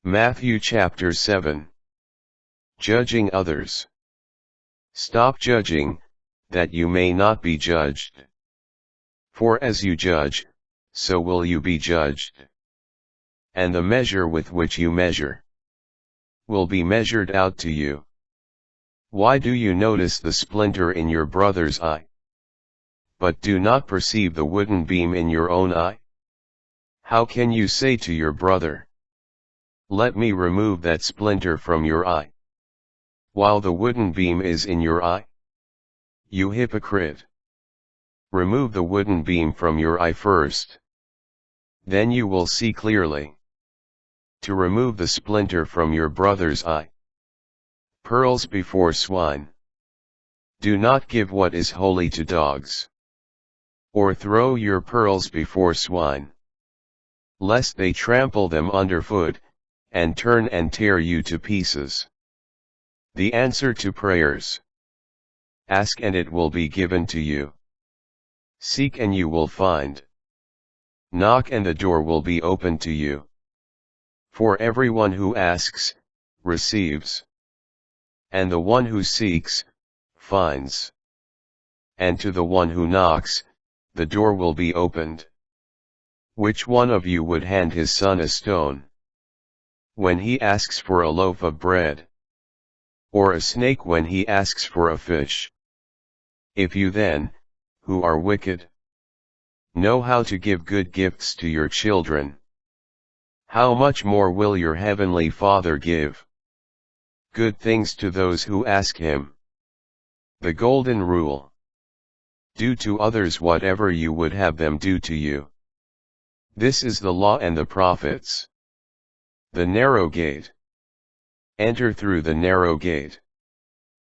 Matthew chapter 7. Judging others. Stop judging, that you may not be judged. For as you judge, so will you be judged. And the measure with which you measure will be measured out to you. Why do you notice the splinter in your brother's eye, but do not perceive the wooden beam in your own eye? How can you say to your brother, "Let me remove that splinter from your eye," while the wooden beam is in your eye? You hypocrite! Remove the wooden beam from your eye first. Then you will see clearly to remove the splinter from your brother's eye. Pearls before swine. Do not give what is holy to dogs, or throw your pearls before swine, lest they trample them underfoot, and turn and tear you to pieces. The answer to prayers. Ask and it will be given to you. Seek and you will find. Knock and the door will be opened to you. For everyone who asks, receives. And the one who seeks, finds. And to the one who knocks, the door will be opened. Which one of you would hand his son a stone when he asks for a loaf of bread? Or a snake when he asks for a fish? If you then, who are wicked, know how to give good gifts to your children, how much more will your heavenly Father give good things to those who ask him? The Golden Rule. Do to others whatever you would have them do to you. This is the law and the prophets. The narrow gate. Enter through the narrow gate.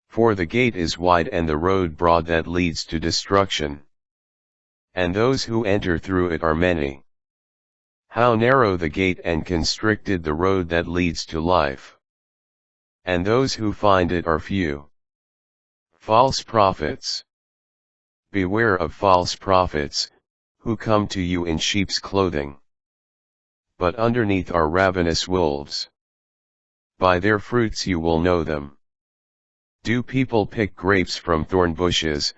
For the gate is wide and the road broad that leads to destruction, and those who enter through it are many. How narrow the gate and constricted the road that leads to life, and those who find it are few. False prophets. Beware of false prophets, who come to you in sheep's clothing, but underneath are ravenous wolves. By their fruits you will know them. Do people pick grapes from thorn bushes,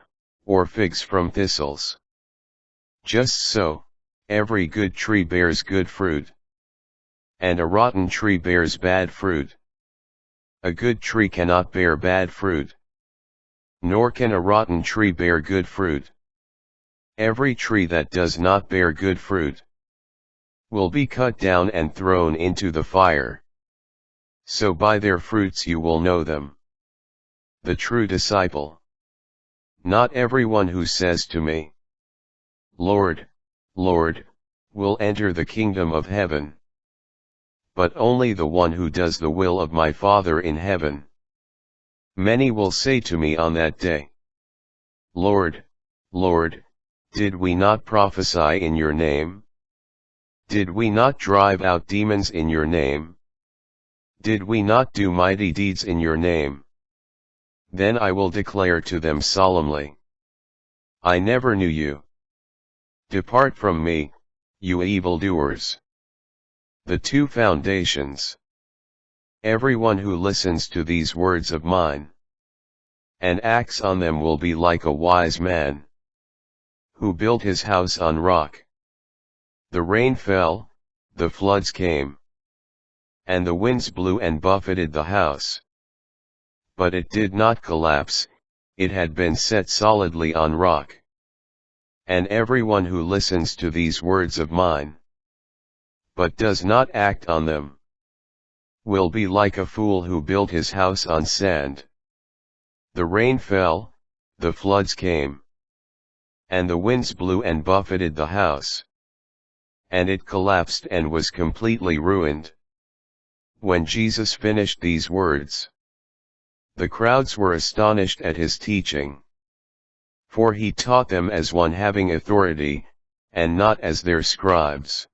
or figs from thistles? Just so, every good tree bears good fruit, and a rotten tree bears bad fruit. A good tree cannot bear bad fruit, nor can a rotten tree bear good fruit. Every tree that does not bear good fruit will be cut down and thrown into the fire. So by their fruits you will know them. The true disciple. Not everyone who says to me, "Lord, Lord," will enter the kingdom of heaven, but only the one who does the will of my Father in heaven. Many will say to me on that day, "Lord, Lord, did we not prophesy in your name? Did we not drive out demons in your name? Did we not do mighty deeds in your name?" Then I will declare to them solemnly, "I never knew you. Depart from me, you evildoers." The two foundations. Everyone who listens to these words of mine and acts on them will be like a wise man who built his house on rock. The rain fell, the floods came, and the winds blew and buffeted the house. But it did not collapse, it had been set solidly on rock. And everyone who listens to these words of mine, but does not act on them, will be like a fool who built his house on sand. The rain fell, the floods came, and the winds blew and buffeted the house, and it collapsed and was completely ruined. When Jesus finished these words, the crowds were astonished at his teaching, for he taught them as one having authority, and not as their scribes.